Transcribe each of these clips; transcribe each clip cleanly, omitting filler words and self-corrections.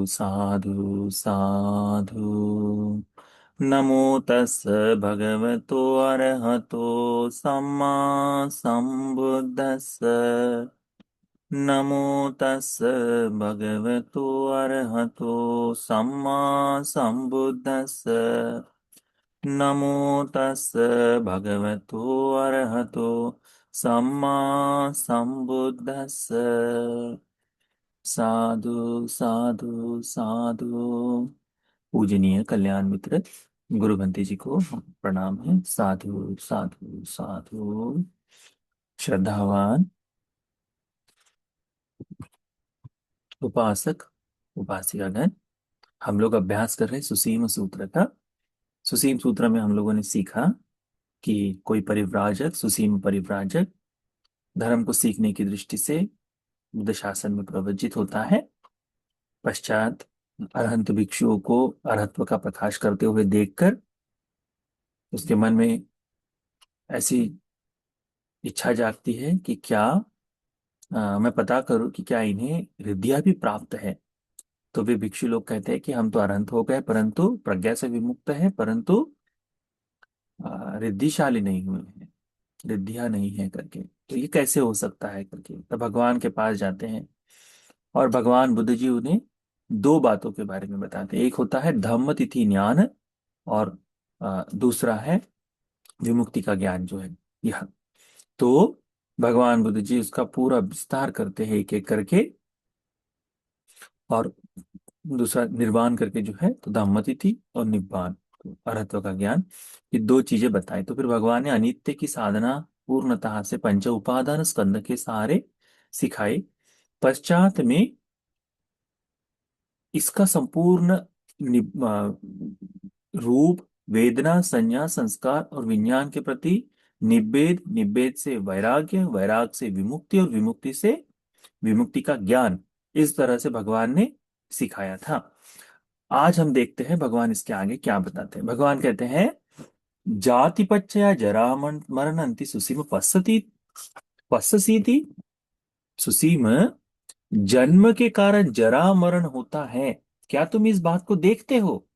साधु साधु। नमो तस् भगवतो अरहतो सम्मा सम्बुद्धस्स। नमो तस् भगवतो अरहतो सम्मा सम्बुद्धस्स। नमो तस् भगवतो अरहतो सम्मा सम्बुद्धस्स। साधु साधु साधु। पूजनीय कल्याण मित्र गुरु बंटी जी को प्रणाम है। साधु साधु साधु। श्रद्धावान उपासक उपासिकागण, हम लोग अभ्यास कर रहे हैं सुसीम सूत्र का। सुसीम सूत्र में हम लोगों ने सीखा कि कोई परिव्राजक, सुसीम परिव्राजक धर्म को सीखने की दृष्टि से बुद्ध शासन में प्रवज्जित होता है। पश्चात अरहंत भिक्षुओं को अरहत्व का प्रकाश करते हुए देखकर उसके मन में ऐसी इच्छा जागती है कि क्या मैं पता करूं कि क्या इन्हें रिद्धियां भी प्राप्त है। तो वे भिक्षु लोग कहते हैं कि हम तो अरहंत हो गए, परंतु प्रज्ञा से विमुक्त है, परंतु रिद्धिशाली नहीं हुए हैं, रिद्धियां नहीं है करके। तो ये कैसे हो सकता है करके तो भगवान के पास जाते हैं और भगवान बुद्ध जी उन्हें दो बातों के बारे में बताते हैं। एक होता है धम्म तिथि ज्ञान और दूसरा है विमुक्ति का ज्ञान जो है यह। तो भगवान बुद्ध जी उसका पूरा विस्तार करते हैं एक एक करके। और दूसरा निर्वाण करके जो है तो धम्मतिथि और निब्बान, तो अरहत्व का ज्ञान, ये दो चीजें बताई। तो फिर भगवान ने अनित्य की साधना पूर्णतः से पंच उपादान स्कंद के सहारे सिखाई। पश्चात में इसका संपूर्ण रूप, वेदना, संज्ञा, संस्कार और विज्ञान के प्रति निब्बेद, निब्बेद से वैराग्य, वैराग से विमुक्ति और विमुक्ति से विमुक्ति का ज्ञान, इस तरह से भगवान ने सिखाया था। आज हम देखते हैं भगवान इसके आगे क्या बताते हैं। भगवान कहते हैं जाति पच्चया जरा मरणंति सुसीम पश्यति पश्यसीति। सुसीम, जन्म के कारण जरा मरण होता है, क्या तुम इस बात को देखते हो?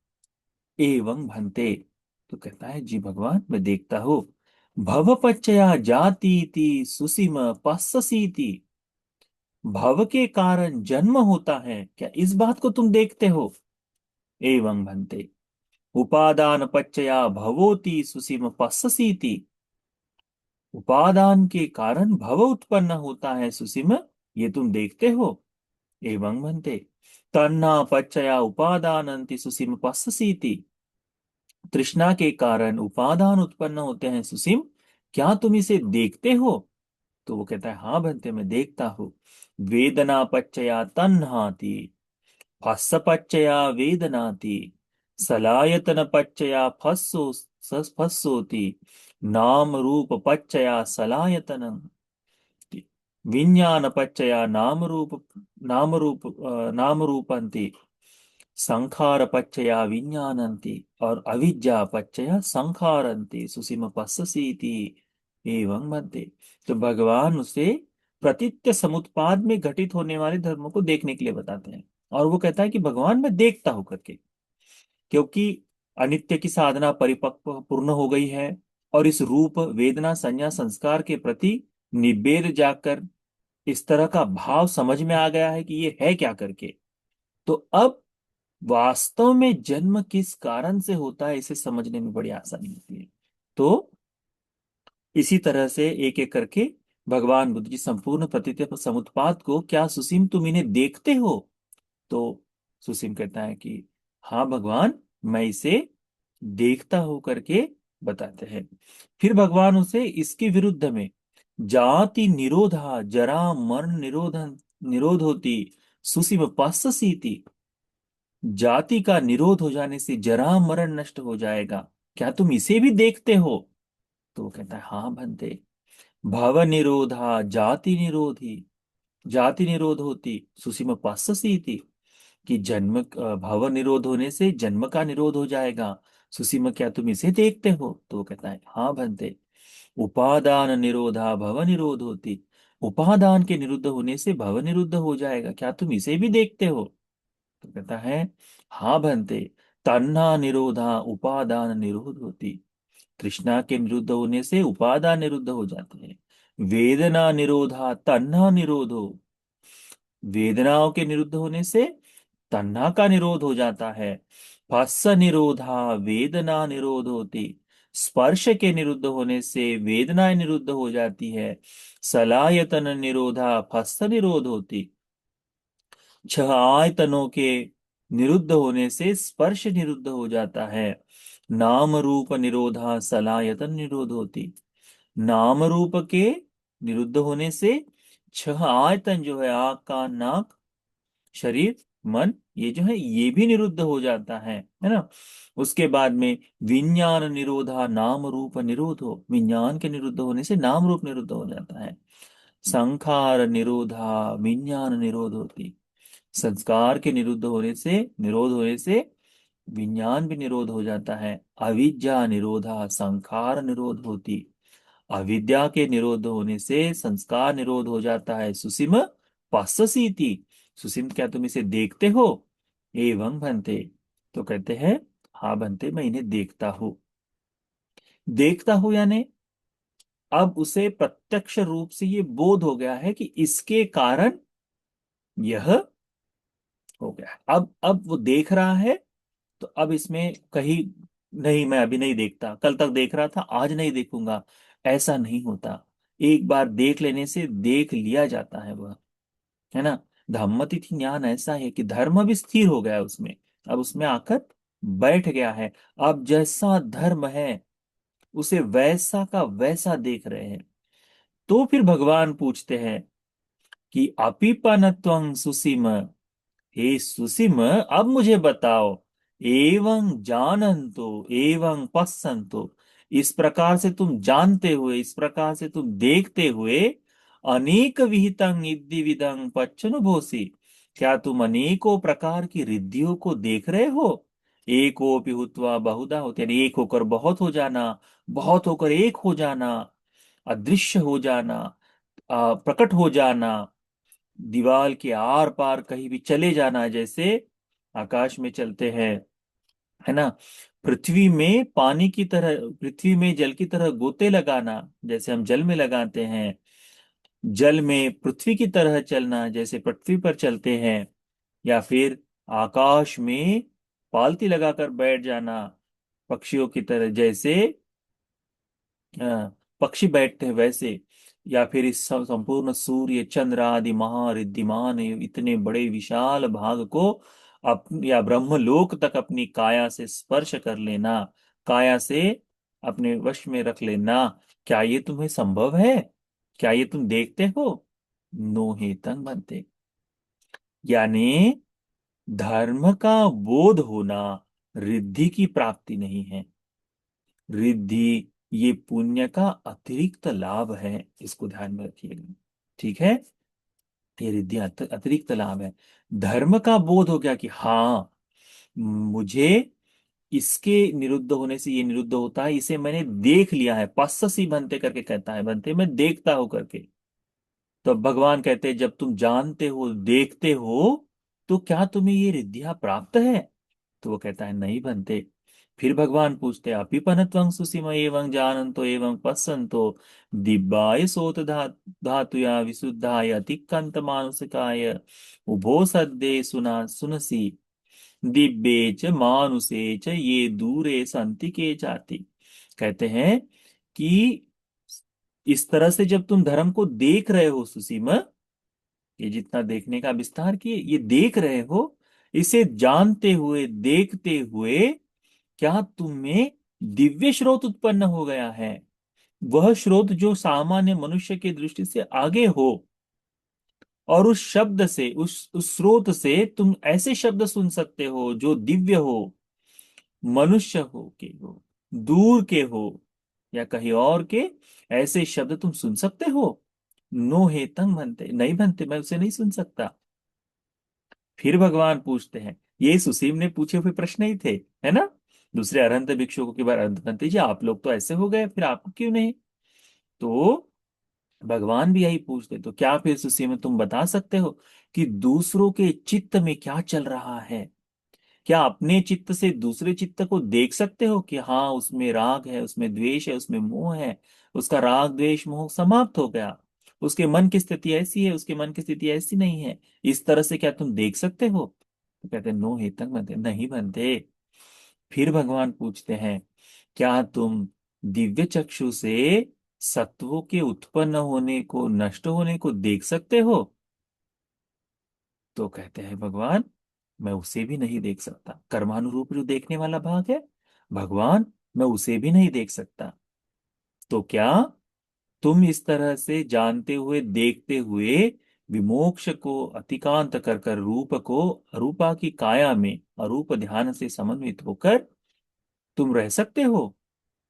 एवं भंते, तो कहता है जी भगवान मैं देखता हूं। भव पच्चया जाति इति सुसीम पश्यसीति। भव के कारण जन्म होता है, क्या इस बात को तुम देखते हो? एवं भंते। उपादान पच्चया भवोति सुसीम पश्यसीति। उपादान के कारण भव उत्पन्न होता है सुसीम, ये तुम देखते हो? एवं भंते। तन्ना पच्चया उपादानंति सुसीम पश्यसीति। तृष्णा के कारण उपादान उत्पन्न होते हैं सुसीम, क्या तुम इसे देखते हो? तो वो कहता है हाँ भंते मैं देखता हूं। वेदना पच्चया तन्हाति फस्सपच्चया वेदनाति। सलायतन पच्चया फस्सोति। नाम रूप पच्चया सलायतनम। विज्ञान पच्चया नाम रूपंति। संखार पच्चया विज्ञानंति और अविद्या पच्चया संखारंति सुसीम पश्यसीति। एवं मध्य। तो भगवान उसे प्रतीत्य समुत्पाद में घटित होने वाले धर्मों को देखने के लिए बताते हैं। और वो कहता है कि भगवान मैं देखता हूं करके, क्योंकि अनित्य की साधना परिपक्व पूर्ण हो गई है और इस रूप, वेदना, संज्ञा, संस्कार के प्रति निबेध जाकर इस तरह का भाव समझ में आ गया है कि ये है क्या करके। तो अब वास्तव में जन्म किस कारण से होता है इसे समझने में बड़ी आसानी होती है। तो इसी तरह से एक एक करके भगवान बुद्ध जी संपूर्ण प्रतीत्य समुत्पाद को, क्या सुसीम तुम इन्हें देखते हो? तो सुसीम कहता है कि हाँ भगवान मैं इसे देखता हूं करके बताते हैं। फिर भगवान उसे इसके विरुद्ध में जाति निरोधा जरा मरण निरोध होती सुसीम पश्यसीति। जाति का निरोध हो जाने से जरा मरण नष्ट हो जाएगा, क्या तुम इसे भी देखते हो? तो वो कहता है हाँ भंते। भव निरोधा जाति निरोधी, जाति निरोध होती सुसीम पश्यसीति। कि जन्म भव निरोध होने से जन्म का निरोध हो जाएगा, सुसीम क्या तुम इसे देखते हो? तो वो कहता है हाँ भंते। उपादान निरोधा भव निरोध होती, उपादान के निरुद्ध होने से भव निरुद्ध हो जाएगा, क्या तुम इसे भी देखते हो? तो कहता है, हाँ भंते, तन्ना निरोधा उपादान निरोध होती। तृष्णा के निरुद्ध होने से उपादान निरुद्ध हो जाते हैं। वेदना निरोधा तन्ना निरोधो, वेदनाओं के निरुद्ध होने से तन्ना का निरोध हो जाता है। फस्स निरोधा वेदना निरोध होती, स्पर्श के निरुद्ध होने से वेदनाएं निरुद्ध हो जाती है। सलायतन निरोधा फस्स निरोध होती, छह आयतनों के निरुद्ध होने से स्पर्श निरुद्ध हो जाता है। नाम रूप निरोधा सलायतन निरोध होती, नाम रूप के निरुद्ध होने से छह आयतन जो है, आंख कान नाक शरीर मन, ये जो है ये भी निरुद्ध हो जाता है ना। उसके बाद में विज्ञान निरोधा नाम रूप निरोध हो, विज्ञान के निरुद्ध होने से नाम रूप निरुद्ध हो जाता है। संखार निरोधा विज्ञान निरोध होती, संस्कार के निरोध होने से विज्ञान भी निरोध हो जाता है। अविद्या निरोधा संखार निरोध होती, अविद्या के निरोध होने से संस्कार निरोध हो जाता है। सुसिम पश्यसीति, सुसिम क्या तुम इसे देखते हो? एवं भंते, तो कहते हैं, हाँ भंते मैं इन्हें देखता हूं। देखता हूं यानी अब उसे प्रत्यक्ष रूप से ये बोध हो गया है कि इसके कारण यह हो गया है। अब वो देख रहा है, तो अब इसमें कहीं नहीं मैं अभी नहीं देखता, कल तक देख रहा था आज नहीं देखूंगा, ऐसा नहीं होता। एक बार देख लेने से देख लिया जाता है वह, है ना। धम्मतिथि ज्ञान ऐसा है कि धर्म भी स्थिर हो गया है उसमें, अब उसमें आकर बैठ गया है। अब जैसा धर्म है उसे वैसा का वैसा देख रहे हैं। तो फिर भगवान पूछते हैं कि अपिपनत्वं सुसीम, हे सुसीम अब मुझे बताओ, एवं जानंतो एवं पश्यंतो, इस प्रकार से तुम जानते हुए, इस प्रकार से तुम देखते हुए, अनेक विहितं इद्धि विदं पच्छनुभोसि, क्या तुम अनेकों प्रकार की रिद्धियों को देख रहे हो? एकोपि हुत्वा बहुधा होते, यानी एक होकर बहुत हो जाना, बहुत होकर एक हो जाना, अदृश्य हो जाना, प्रकट हो जाना, दीवाल के आर पार कहीं भी चले जाना, जैसे आकाश में चलते हैं, है ना। पृथ्वी में पानी की तरह, पृथ्वी में जल की तरह गोते लगाना, जैसे हम जल में लगाते हैं। जल में पृथ्वी की तरह चलना, जैसे पृथ्वी पर चलते हैं। या फिर आकाश में पालती लगाकर बैठ जाना, पक्षियों की तरह, जैसे पक्षी बैठते हैं वैसे। या फिर इस संपूर्ण सूर्य चंद्र आदि महारिद्धिमान इतने बड़े विशाल भाग को या ब्रह्मलोक तक अपनी काया से स्पर्श कर लेना, काया से अपने वश में रख लेना, क्या ये तुम्हें संभव है? क्या ये तुम देखते हो? नो हे तंग बनते, यानी धर्म का बोध होना रिद्धि की प्राप्ति नहीं है। रिद्धि ये पुण्य का अतिरिक्त लाभ है, इसको ध्यान में रखिएगा। ठीक है, ये रिद्धि अतिरिक्त लाभ है। धर्म का बोध हो गया कि हाँ, मुझे इसके निरुद्ध होने से ये निरुद्ध होता है, इसे मैंने देख लिया है। पस्सी बनते करके कहता है, बनते मैं देखता हूं करके। तो भगवान कहते हैं, जब तुम जानते हो देखते हो, तो क्या तुम्हें ये रिद्धियां प्राप्त है? तो वो कहता है, नहीं बनते। फिर भगवान पूछते हैं, अपिपनत्वं सुसीम एवं जानन्तो एवं पश्यन्तो दिव्याय सोत धातुया विशुद्धाय अतिक्रांत मानसिकाय उभो सद्दे सुना सुनसी दिव्ये च मानुषे च ये दूरे संति के जाति। कहते हैं कि इस तरह से जब तुम धर्म को देख रहे हो सुसीमा, ये जितना देखने का विस्तार किए, ये देख रहे हो, इसे जानते हुए देखते हुए, क्या तुम में दिव्य स्रोत उत्पन्न हो गया है? वह स्रोत जो सामान्य मनुष्य की दृष्टि से आगे हो, और उस शब्द से, उस स्रोत से तुम ऐसे शब्द सुन सकते हो जो दिव्य हो, मनुष्य हो के हो, दूर के हो, या कहीं और के, ऐसे शब्द तुम सुन सकते हो? नो हे तंग बनते, नहीं बनते, मैं उसे नहीं सुन सकता। फिर भगवान पूछते हैं, ये सुसीम ने पूछे हुए प्रश्न ही थे, है ना। दूसरे अरहंत भिक्षुकों के बारे, अरहंत जी आप लोग तो ऐसे हो गए, फिर आपको क्यों नहीं? तो भगवान भी यही पूछते, तो क्या फिर उसी में तुम बता सकते हो कि दूसरों के चित्त में क्या चल रहा है? क्या अपने चित्त से दूसरे चित्त को देख सकते हो कि हाँ, उसमें राग है, उसमें द्वेष है, उसमें मोह है, उसका राग द्वेष मोह समाप्त हो गया, उसके मन की स्थिति ऐसी है, उसके मन की स्थिति ऐसी नहीं है, इस तरह से क्या तुम देख सकते हो? तो कहते हैं, नो हेतंग बनते, नहीं बनते। फिर भगवान पूछते हैं, क्या तुम दिव्य चक्षु से सत्वों के उत्पन्न होने को, नष्ट होने को देख सकते हो? तो कहते हैं भगवान, मैं उसे भी नहीं देख सकता। कर्मानुरूप जो देखने वाला भाग है, भगवान, मैं उसे भी नहीं देख सकता। तो क्या तुम इस तरह से जानते हुए, देखते हुए, विमोक्ष को अतिकांत कर कर रूप को, अरूपा की काया में अरूप ध्यान से समन्वित होकर तुम रह सकते हो?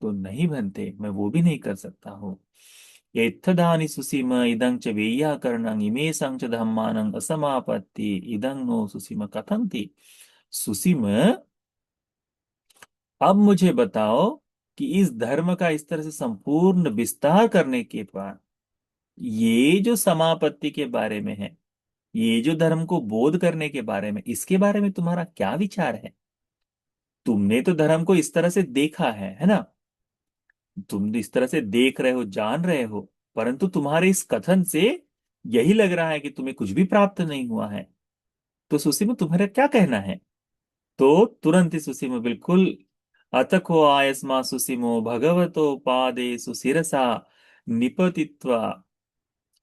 तो नहीं बनते, मैं वो भी नहीं कर सकता हूँ। यत्थदानि सुसीम इदं च वेय्याकरणं इमेषां च धम्मानं असमापत्ति इदं नो सुसीम कथन्ति। सुसीम, अब मुझे बताओ कि इस धर्म का इस तरह से संपूर्ण विस्तार करने के बाद, ये जो समापत्ति के बारे में है, ये जो धर्म को बोध करने के बारे में, इसके बारे में तुम्हारा क्या विचार है? तुमने तो धर्म को इस तरह से देखा है ना? तुम इस तरह से देख रहे हो, जान रहे हो, परंतु तुम्हारे इस कथन से यही लग रहा है कि तुम्हें कुछ भी प्राप्त नहीं हुआ है। तो सुसीम, तुम्हारा क्या कहना है? तो तुरंत ही सुसीम बिल्कुल, अतको आयस्मा सुसीमो भगवतो पादे सुशिरसा निपतित्वा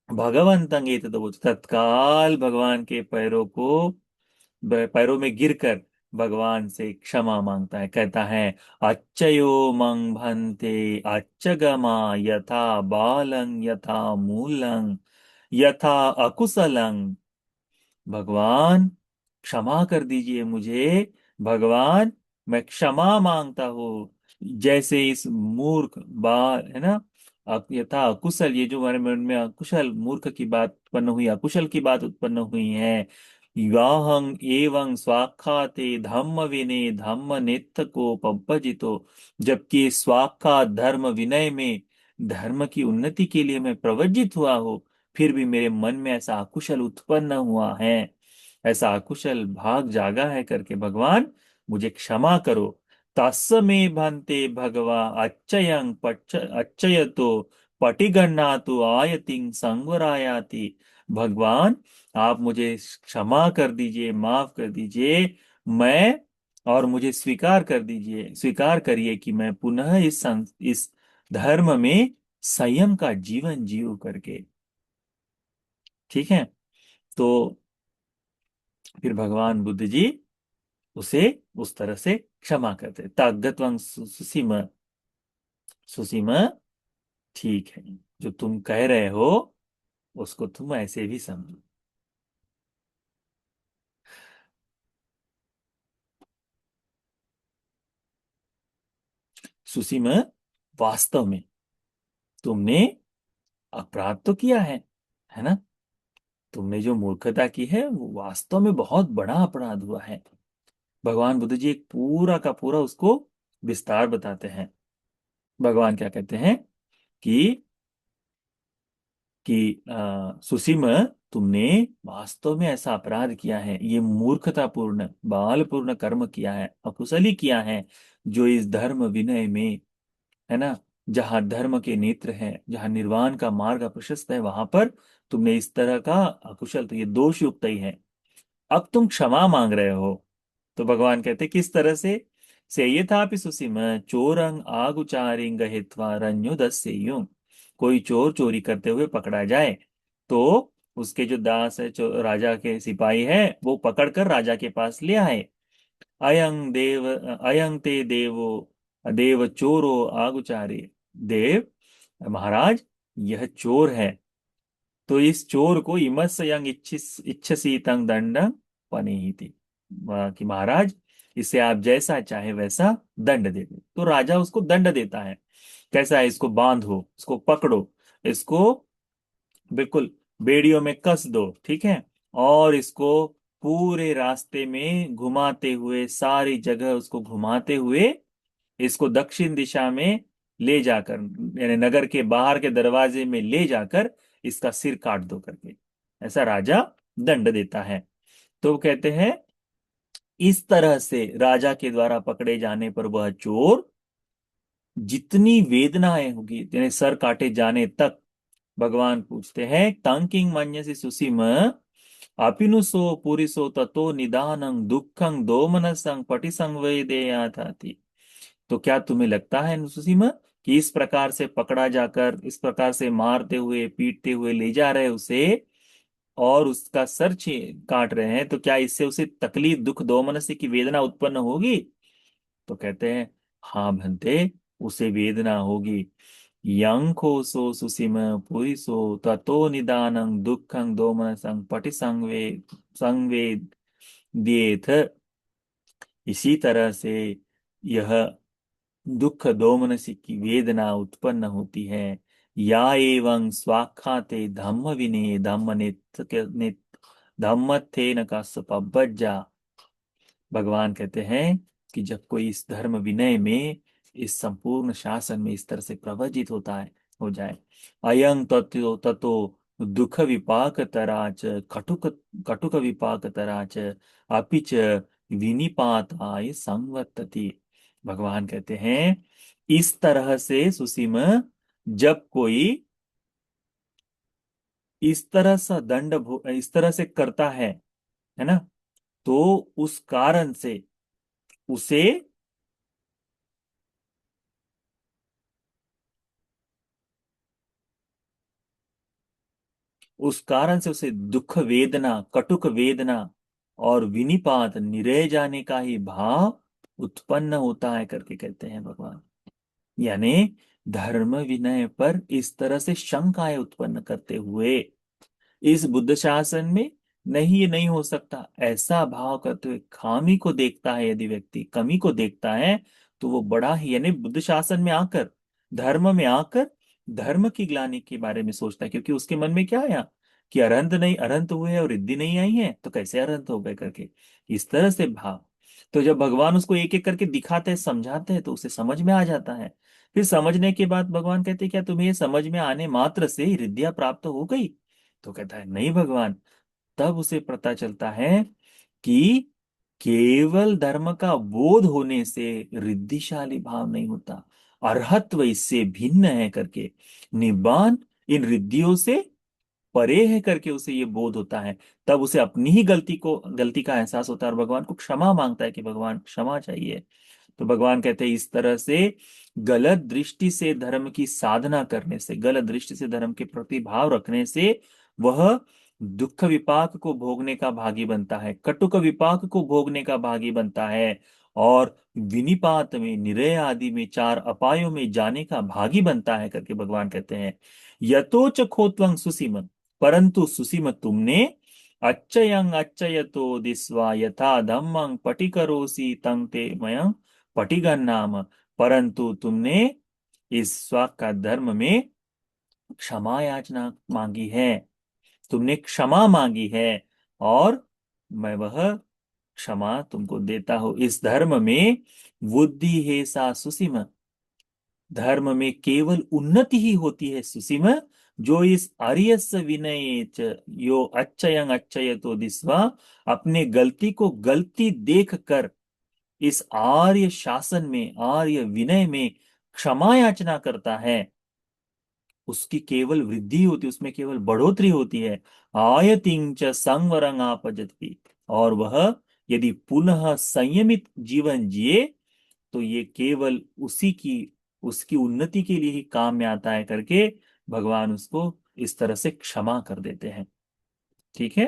भगवंतं एतदवोच, तत्काल भगवान के पैरों में गिरकर भगवान से क्षमा मांगता है, कहता है, अच्छयो मंग भन्ते अच्छगमा यथा बालं यथा मूलं यथा अकुशलं। भगवान, क्षमा कर दीजिए मुझे। भगवान, मैं क्षमा मांगता हूँ। जैसे इस मूर्ख बाल है ना, यथा अकुशल, ये जो हमारे मन में अकुशल मूर्ख की बात उत्पन्न हुई, अकुशल की बात उत्पन्न हुई है, याहं एवं स्वाख्याते धम्म विनय धम्म नेत्थ को पब्बजितो, जबकि स्वाख्यात धर्म विनय में धर्म की उन्नति के लिए मैं प्रवज्जित हुआ हूँ, फिर भी मेरे मन में ऐसा अकुशल उत्पन्न हुआ है, ऐसा अकुशल भाग जागा है करके भगवान, मुझे क्षमा करो। तस्मे भन्ते भगवा अच्छयं पच्च अच्छयतो पटिगन्नातु आयतिं संवरायाति। भगवान, आप मुझे क्षमा कर दीजिए, माफ कर दीजिए। मैं, और मुझे स्वीकार कर दीजिए, स्वीकार करिए कि मैं पुनः इस धर्म में संयम का जीवन जीव करके। ठीक है? तो फिर भगवान बुद्ध जी उसे उस तरह से क्षमा करते, तागतवंग सुसीम, सुसीम, ठीक है, जो तुम कह रहे हो उसको तुम ऐसे भी समझो। सुसीम, वास्तव में तुमने अपराध तो किया है ना? तुमने जो मूर्खता की है वो वास्तव में बहुत बड़ा अपराध हुआ है। भगवान बुद्ध जी एक पूरा का पूरा उसको विस्तार बताते हैं। भगवान क्या कहते हैं कि सुसीम, तुमने वास्तव में ऐसा अपराध किया है, ये मूर्खतापूर्ण बालपूर्ण कर्म किया है, अकुशली किया है, जो इस धर्म विनय में, है ना, जहाँ धर्म के नेत्र हैं, जहाँ निर्वाण का मार्ग प्रशस्त है, वहां पर तुमने इस तरह का अकुशल, तो ये दोष युक्त ही है। अब तुम क्षमा मांग रहे हो। तो भगवान कहते, किस तरह से ये था सुसीम चोरंग आगुचारिंग हित्वा रण्युदस्येयुं। कोई चोर चोरी करते हुए पकड़ा जाए, तो उसके जो दास है, राजा के सिपाही है, वो पकड़कर राजा के पास ले आए। अयं ते देवो देव चोरो आगुचारे। देव, महाराज, यह चोर है, तो इस चोर को इमस्य यंग इच्छसी तंग दंड पनीहिति, कि महाराज, इसे आप जैसा चाहे वैसा दंड दे दो। तो राजा उसको दंड देता है। कैसा है? इसको बांधो, इसको पकड़ो, इसको बिल्कुल बेड़ियों में कस दो, ठीक है, और इसको पूरे रास्ते में घुमाते हुए, सारी जगह उसको घुमाते हुए, इसको दक्षिण दिशा में ले जाकर, यानी नगर के बाहर के दरवाजे में ले जाकर इसका सिर काट दो करके, ऐसा राजा दंड देता है। तो वो कहते हैं इस तरह से राजा के द्वारा पकड़े जाने पर वह चोर जितनी वेदनाएं होगी, यानी सर काटे जाने तक, भगवान पूछते हैं तांकिंग मन्यसि सुसीम अपिनुसो पुरिसो ततो निदानं दुखं दोमनसं पटि संवेदया था। तो क्या तुम्हें लगता है सुसीम कि इस प्रकार से पकड़ा जाकर, इस प्रकार से मारते हुए पीटते हुए ले जा रहे उसे और उसका सर काट रहे हैं, तो क्या इससे उसे तकलीफ, दुख, दोमनस्य की वेदना उत्पन्न होगी? तो कहते हैं हाँ भंते, उसे वेदना होगी। यंको सो सुसीम पुरिसो ततो निदानं दुखं दोमनसं पटि संवेद दिएथ। इसी तरह से यह दुख दोमनसी की वेदना उत्पन्न होती है। या एवं स्वाख्याते धम्म विनय धम्म धम्मत्थे न का। भगवान कहते हैं कि जब कोई इस धर्म विनय में, इस संपूर्ण शासन में इस तरह से प्रवजित होता है, हो जाए, अयं ततो ततो दुख विपाक तराच कटुक कटुक विपाक तराच अपिच विनिपाताय संवर्तति। भगवान कहते हैं इस तरह से सुसीम, जब कोई इस तरह से करता है ना, तो उस कारण से उसे उसे दुख वेदना, कटुक वेदना और विनिपात, निरह जाने का ही भाव उत्पन्न होता है करके कहते हैं भगवान। यानी धर्म विनय पर इस तरह से शंकाएं उत्पन्न करते हुए इस बुद्ध शासन में नहीं, ये नहीं हो सकता, ऐसा भाव करते हुए खामी को देखता है, यदि व्यक्ति कमी को देखता है, तो वो बड़ा ही, यानी बुद्ध शासन में आकर, धर्म में आकर धर्म की ग्लानि के बारे में सोचता है, क्योंकि उसके मन में क्या आया कि अरंत नहीं, अरंत हुए हैं और रिद्धि नहीं आई है, तो कैसे अरंत हो गए करके, इस तरह से भाव। तो जब भगवान उसको एक एक करके दिखाते हैं, समझाते हैं, तो उसे समझ में आ जाता है। फिर समझने के बाद भगवान कहते हैं क्या तुम्हें ये समझ में आने मात्र से ही रिद्धियां प्राप्त हो गई? तो कहता है नहीं भगवान। तब उसे पता चलता है कि केवल धर्म का बोध होने से रिद्धिशाली भाव नहीं होता, अरहत्व इससे भिन्न है करके, निब्बान इन रिद्धियों से परे है करके उसे ये बोध होता है। तब उसे अपनी ही गलती का एहसास होता है और भगवान को क्षमा मांगता है कि भगवान क्षमा चाहिए। तो भगवान कहते हैं इस तरह से गलत दृष्टि से धर्म की साधना करने से, गलत दृष्टि से धर्म के प्रति भाव रखने से वह दुख विपाक को भोगने का भागी बनता है, कटुक विपाक को भोगने का भागी बनता है, और विनिपात में, निरय आदि में, चार अपायों में जाने का भागी बनता है करके भगवान कहते हैं। यतोच खोत्वं सुसीम, परंतु सुसीम तुमने अच्छयं अच्छयतो दिस्वा यथा धम्मं पटिकरोसि तं ते मयं पटिगन नाम। परंतु तुमने इस स्वाक का धर्म में क्षमा याचना मांगी है, तुमने क्षमा मांगी है, और मैं वह क्षमा तुमको देता हूं। इस धर्म में बुद्धि है सा सुसीम, धर्म में केवल उन्नति ही होती है सुसीम, जो इस आर्यस विनय यो अच्छयं अच्छयतो दिस्वा, अपने गलती को गलती देख कर इस आर्य शासन में, आर्य विनय में क्षमा याचना करता है, उसकी केवल वृद्धि होती है, उसमें केवल बढ़ोतरी होती है। आयतिंग च संवरंग आपजति, और वह यदि पुनः संयमित जीवन जिए तो ये केवल उसी की, उसकी उन्नति के लिए ही काम में आता है करके भगवान उसको इस तरह से क्षमा कर देते हैं। ठीक है।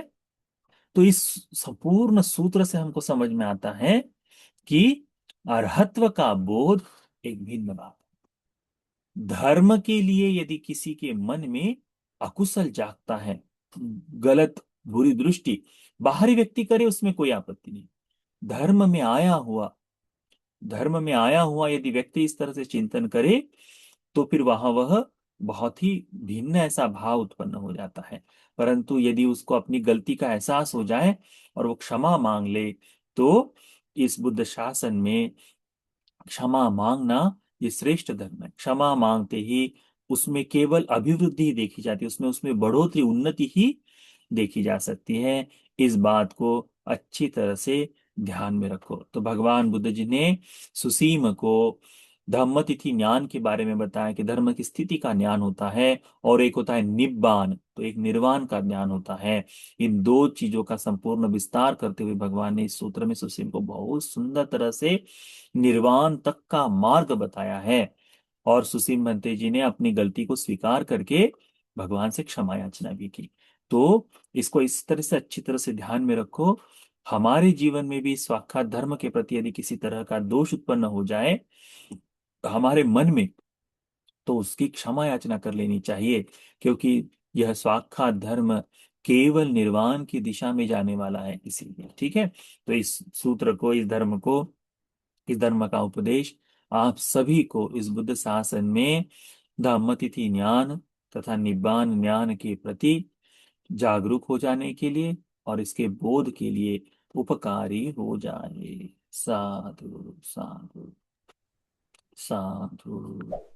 तो इस संपूर्ण सूत्र से हमको समझ में आता है कि अर्हत्व का बोध एक भिन्न बात। धर्म के लिए यदि किसी के मन में अकुशल जागता है, गलत, बुरी दृष्टि बाहरी व्यक्ति करे उसमें कोई आपत्ति नहीं, धर्म में आया हुआ, धर्म में आया हुआ यदि व्यक्ति इस तरह से चिंतन करे, तो फिर वहां वह बहुत ही भिन्न ऐसा भाव उत्पन्न हो जाता है। परंतु यदि उसको अपनी गलती का एहसास हो जाए और वो क्षमा मांग ले, तो इस बुद्ध शासन में क्षमा मांगना ये श्रेष्ठ धर्म है। क्षमा मांगते ही उसमें केवल अभिवृद्धि ही देखी जाती है, उसमें उसमें बढ़ोतरी, उन्नति ही देखी जा सकती है। इस बात को अच्छी तरह से ध्यान में रखो। तो भगवान बुद्ध जी ने सुसीम को धम्मतिथि ज्ञान के बारे में बताया कि धर्म की स्थिति का ज्ञान होता है, और एक होता है निब्बान, तो एक निर्वाण का ज्ञान होता है। इन दो चीजों का संपूर्ण विस्तार करते हुए भगवान ने इस सूत्र में सुसीम को बहुत सुंदर तरह से निर्वाण तक का मार्ग बताया है। और सुसीम भंते जी ने अपनी गलती को स्वीकार करके भगवान से क्षमा याचना भी की। तो इसको इस तरह से अच्छी तरह से ध्यान में रखो। हमारे जीवन में भी स्वाक्षात धर्म के प्रति यदि किसी तरह का दोष उत्पन्न हो जाए हमारे मन में, तो उसकी क्षमा याचना कर लेनी चाहिए, क्योंकि यह स्वाक्षात धर्म केवल निर्वाण की दिशा में जाने वाला है, इसीलिए। ठीक है। तो इस सूत्र को, इस धर्म का उपदेश आप सभी को इस बुद्ध शासन में धम्मतिथि ज्ञान तथा निब्बान ज्ञान के प्रति जागरूक हो जाने के लिए और इसके बोध के लिए उपकारी हो जाए। साधु साधु साधु।